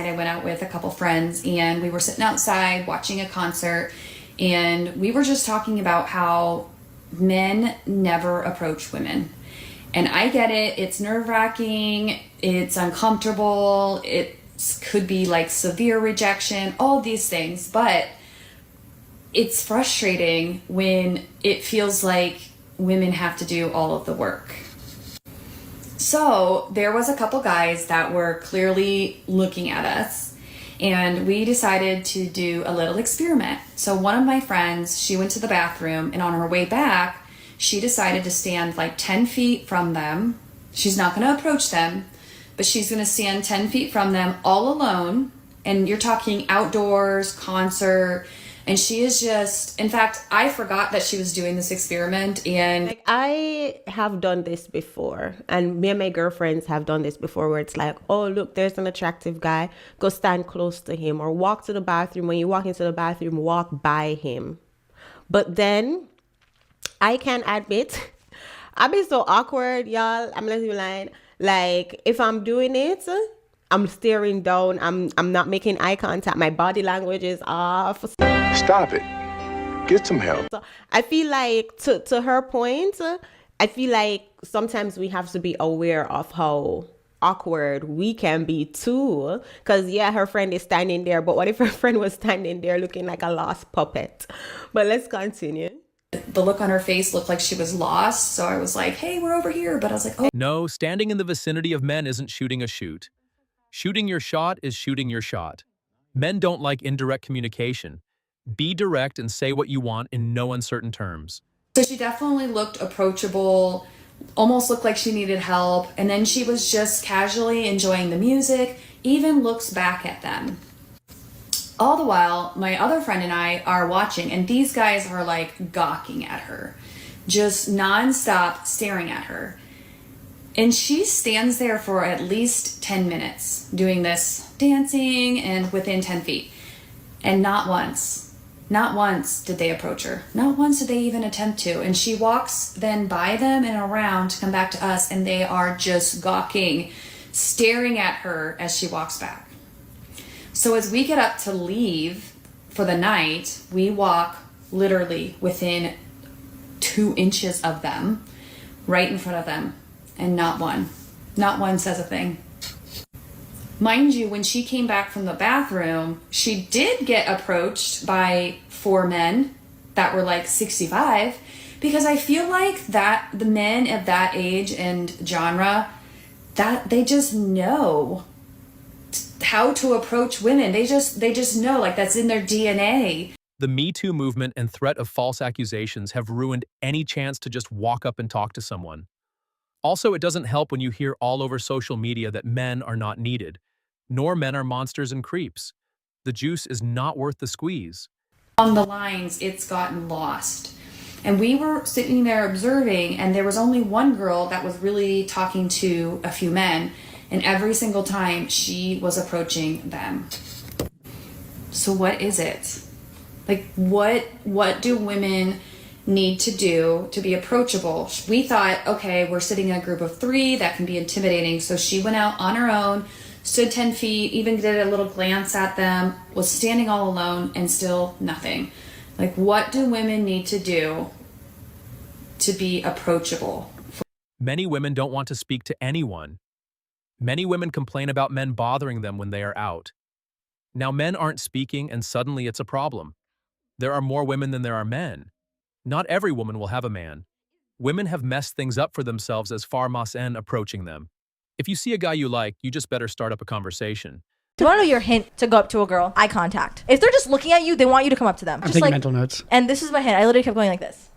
night I went out with a couple friends, and we were sitting outside watching a concert, and we were just talking about how men never approach women. And I get it, it's nerve-wracking, it's uncomfortable, it could be like severe rejection, all these things, but it's frustrating when it feels like women have to do all of the work. So there was a couple guys that were clearly looking at us, and we decided to do a little experiment. So one of my friends, she went to the bathroom, and on her way back, she decided to stand like 10 feet from them. She's not going to approach them, but she's going to stand 10 feet from them all alone. And you're talking outdoors, concert. And she is just, in fact, I forgot that she was doing this experiment. And like, I have done this before, and me and my girlfriends have done this before, where it's like, oh, look, there's an attractive guy, go stand close to him, or walk to the bathroom. When you walk into the bathroom, walk by him. But then I can admit, I've been so awkward, y'all. I'm not even lying. Like, if I'm doing it, I'm staring down. I'm not making eye contact. My body language is off. Stop it. Get some help. So I feel like, to her point, I feel like sometimes we have to be aware of how awkward we can be too. Because, yeah, her friend is standing there. But what if her friend was standing there looking like a lost puppet? But let's continue. the look on her face looked like she was lost. So I was like, hey, we're over here. But I was like, oh. No, standing in the vicinity of men isn't shooting a shoot. Shooting your shot is shooting your shot. Men don't like indirect communication. Be direct and say what you want in no uncertain terms. So she definitely looked approachable, almost looked like she needed help. And then she was just casually enjoying the music, even looks back at them. All the while, my other friend and I are watching, and these guys are like gawking at her, just nonstop staring at her. And she stands there for at least 10 minutes doing this, dancing and within 10 feet. And not once did they approach her. Not once did they even attempt to. And she walks then by them and around to come back to us, and they are just gawking, staring at her as she walks back. So as we get up to leave for the night, we walk literally within 2 inches of them, right in front of them. And not one says a thing. Mind you, when she came back from the bathroom, she did get approached by 4 men that were like 65, because I feel like that the men of that age and genre, that they just know how to approach women. They just know, like, that's in their DNA. The Me Too movement and threat of false accusations have ruined any chance to just walk up and talk to someone. Also, it doesn't help when you hear all over social media that men are not needed, nor men are monsters and creeps. The juice is not worth the squeeze. On the lines, it's gotten lost. And we were sitting there observing, and there was only one girl that was really talking to a few men, and every single time she was approaching them. So what is it? Like, what do women need to do to be approachable? We thought, okay, we're sitting in a group of 3, that can be intimidating. So she went out on her own, stood 10 feet, even did a little glance at them, was standing all alone, and still nothing. Like, what do women need to do to be approachable? Many women don't want to speak to anyone. Many women complain about men bothering them when they are out. Now, men aren't speaking, and suddenly it's a problem. There are more women than there are men. Not every woman will have a man. Women have messed things up for themselves as far mas en approaching them. If you see a guy you like, you just better start up a conversation. Do you want to know your hint to go up to a girl? Eye contact. If they're just looking at you, they want you to come up to them. I'm just taking like, mental notes. And this is my hint. I literally kept going like this.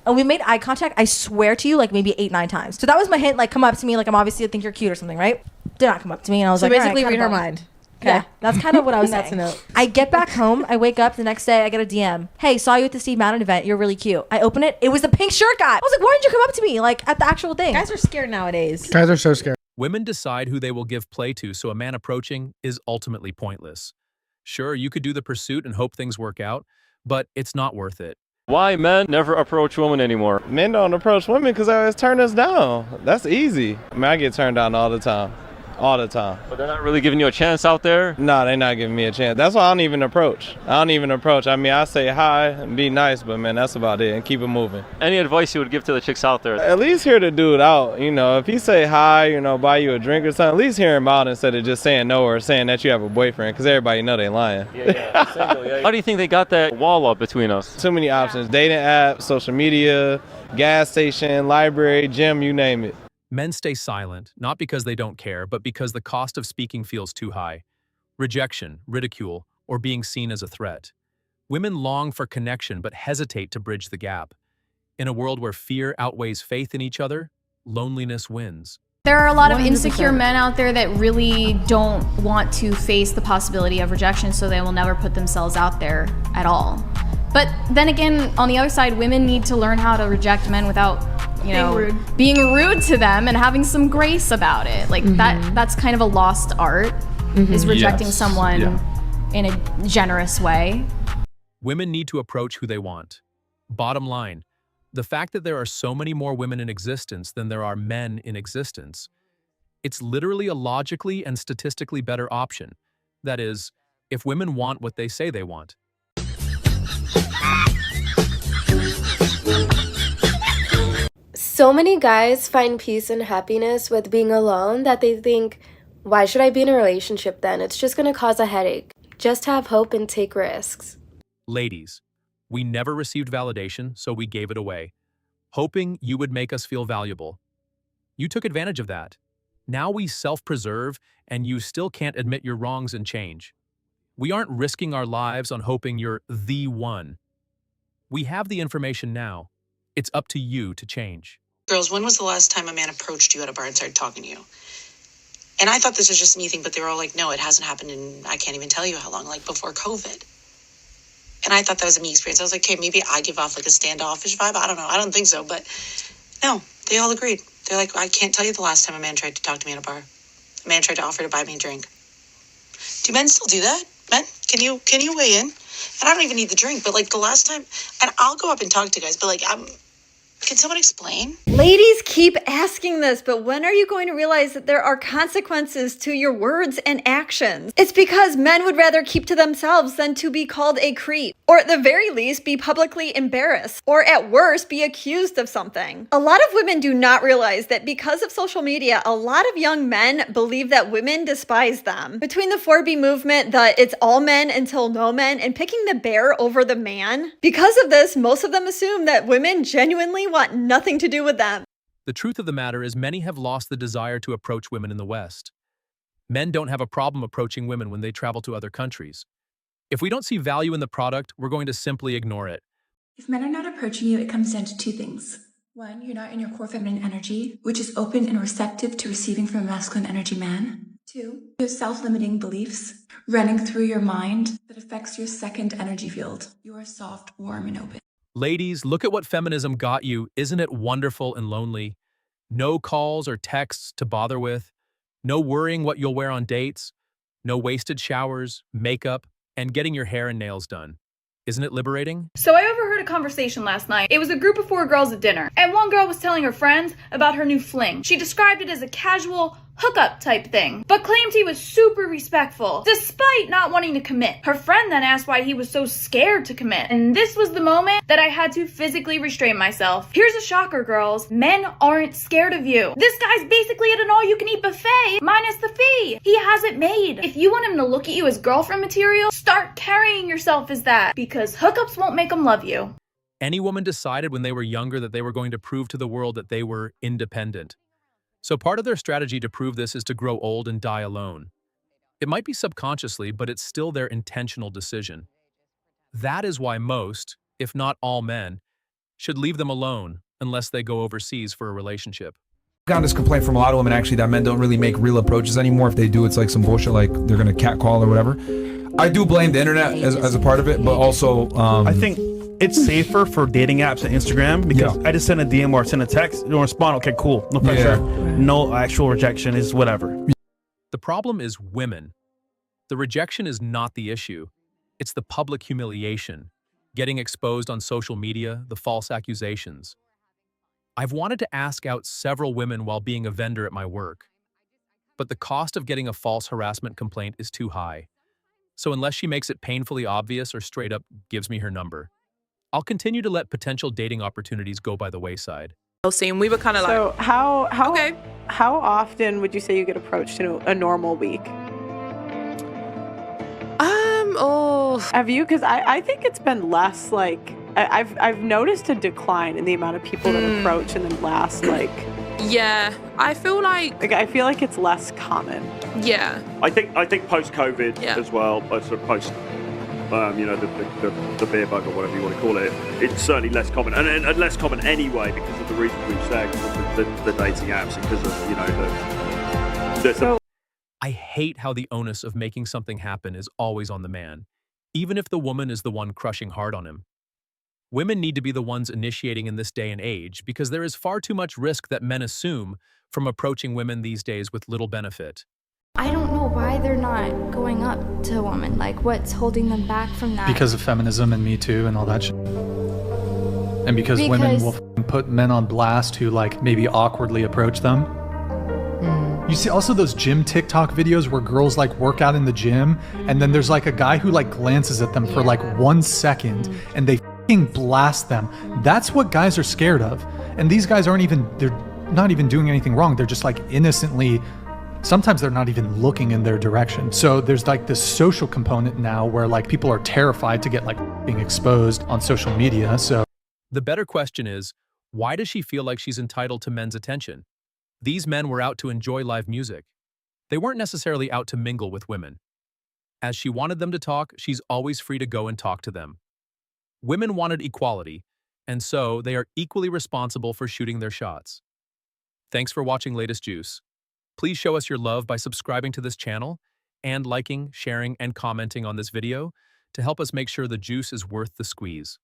And we made eye contact, I swear to you, like maybe 8-9 times. So that was my hint, like, come up to me, like, I'm obviously think you're cute or something, right? Did not come up to me, and I was like, basically all right, read her bummed. mind. Okay. Yeah, that's kind of what I was That's saying. a note. I get back home, I wake up the next day, I get a DM. Hey, saw you at the Steve Madden event. You're really cute. I open it. It was the pink shirt guy. I was like, why didn't you come up to me, like, at the actual thing? Guys are scared nowadays. Guys are so scared. Women decide who they will give play to, so a man approaching is ultimately pointless. Sure, you could do the pursuit and hope things work out, but it's not worth it. Why men never approach women anymore? Men don't approach women because they always turn us down. That's easy. I mean, I get turned down all the time. all the time. But they're not really giving you a chance out there? No, they're not giving me a chance. That's why I don't even approach. I mean, I say hi and be nice, but man, that's about it, and keep it moving. Any advice you would give to the chicks out there? At least hear the dude out. You know, if he say hi, you know, buy you a drink or something, at least hear him out instead of just saying no or saying that you have a boyfriend, because everybody know they lying. Single, How do you think they got that wall up between us? Too many options. Dating apps, social media, gas station, library, gym, you name it. Men stay silent, not because they don't care, but because the cost of speaking feels too high. Rejection, ridicule, or being seen as a threat. Women long for connection but hesitate to bridge the gap. In a world where fear outweighs faith in each other, loneliness wins. There are a lot of insecure men out there that really don't want to face the possibility of rejection, so they will never put themselves out there at all. But then again, on the other side, women need to learn how to reject men without, being rude to them and having some grace about it. Like that's kind of a lost art, is rejecting someone in a generous way. Women need to approach who they want. Bottom line, the fact that there are so many more women in existence than there are men in existence, it's literally a logically and statistically better option. That is, if women want what they say they want. So many guys find peace and happiness with being alone that they think, why should I be in a relationship then? It's just going to cause a headache. Just have hope and take risks. Ladies, we never received validation, so we gave it away, hoping you would make us feel valuable. You took advantage of that. Now we self-preserve, and you still can't admit your wrongs and change. We aren't risking our lives on hoping you're the one. We have the information now. It's up to you to change. Girls, when was the last time a man approached you at a bar and started talking to you? And I thought this was just me thing, but they were all like, no, it hasn't happened in, I can't even tell you how long, like before COVID. And I thought that was a me experience. I was like, okay, maybe I give off like a standoffish vibe. I don't know. I don't think so. But no, they all agreed. They're like, I can't tell you the last time a man tried to talk to me at a bar. A man tried to offer to buy me a drink. Do men still do that? Men, can you weigh in? And I don't even need the drink, but like the last time, and I'll go up and talk to guys, but like, can someone explain? Ladies keep asking this, but when are you going to realize that there are consequences to your words and actions? It's because men would rather keep to themselves than to be called a creep, or at the very least be publicly embarrassed, or at worst be accused of something. A lot of women do not realize that because of social media, a lot of young men believe that women despise them. Between the 4B movement, the it's all men until no men, and picking the bear over the man, because of this, most of them assume that women genuinely want nothing to do with them. The truth of the matter is many have lost the desire to approach women in the West. Men don't have a problem approaching women when they travel to other countries. If we don't see value in the product, we're going to simply ignore it. If men are not approaching you, it comes down to two things. One, you're not in your core feminine energy, which is open and receptive to receiving from a masculine energy man. Two, you have self-limiting beliefs running through your mind that affects your second energy field. You are soft, warm, and open. Ladies, look at what feminism got you. Isn't it wonderful and lonely? No calls or texts to bother with. No worrying what you'll wear on dates. No wasted showers, makeup, and getting your hair and nails done. Isn't it liberating? So I overheard a conversation last night. It was a group of 4 girls at dinner, and one girl was telling her friends about her new fling. She described it as a casual hookup type thing, but claimed he was super respectful, despite not wanting to commit. Her friend then asked why he was so scared to commit, and this was the moment that I had to physically restrain myself. Here's a shocker, girls. Men aren't scared of you. This guy's basically at an all-you-can-eat buffet, minus the fee. He has it made. If you want him to look at you as girlfriend material, start carrying yourself as that, because hookups won't make him love you. Any woman decided when they were younger that they were going to prove to the world that they were independent. So part of their strategy to prove this is to grow old and die alone. It might be subconsciously, but it's still their intentional decision. That is why most, if not all men, should leave them alone unless they go overseas for a relationship. I've gotten this complaint from a lot of women actually that men don't really make real approaches anymore. If they do, it's like some bullshit, like they're gonna catcall or whatever. I do blame the internet as a part of it, but also I think it's safer for dating apps and Instagram because I just send a DM or send a text, you don't respond, okay, cool, no pressure, no actual rejection, is whatever. The problem is women. The rejection is not the issue. It's the public humiliation, getting exposed on social media, the false accusations. I've wanted to ask out several women while being a vendor at my work. but the cost of getting a false harassment complaint is too high. So unless she makes it painfully obvious or straight up gives me her number, I'll continue to let potential dating opportunities go by the wayside. And we were kind of so how often would you say you get approached in a normal week? Have you? Because I think it's been less. Like I've noticed a decline in the amount of people that approach in the last Yeah, I feel like it's less common. Yeah. I think post COVID as well, sort of post the beer bug or whatever you want to call it, it's certainly less common and less common anyway because of the reasons we've said, the dating apps, and because of I hate how the onus of making something happen is always on the man, even if the woman is the one crushing hard on him. Women need to be the ones initiating in this day and age because there is far too much risk that men assume from approaching women these days with little benefit. I don't know why they're not going up to a woman. Like, what's holding them back from that? Because of feminism and Me Too and all that shit. And because women will put men on blast who maybe awkwardly approach them. You see also those gym TikTok videos where girls work out in the gym and then there's a guy who glances at them for 1 second and they blast them. That's what guys are scared of. And these guys they're not even doing anything wrong. They're just innocently, sometimes they're not even looking in their direction. So there's this social component now where people are terrified to get being exposed on social media. So the better question is, why does she feel like she's entitled to men's attention? These men were out to enjoy live music. They weren't necessarily out to mingle with women. As she wanted them to talk, she's always free to go and talk to them. Women wanted equality, and so they are equally responsible for shooting their shots. Thanks for watching Latest Juice. Please show us your love by subscribing to this channel and liking, sharing, and commenting on this video to help us make sure the juice is worth the squeeze.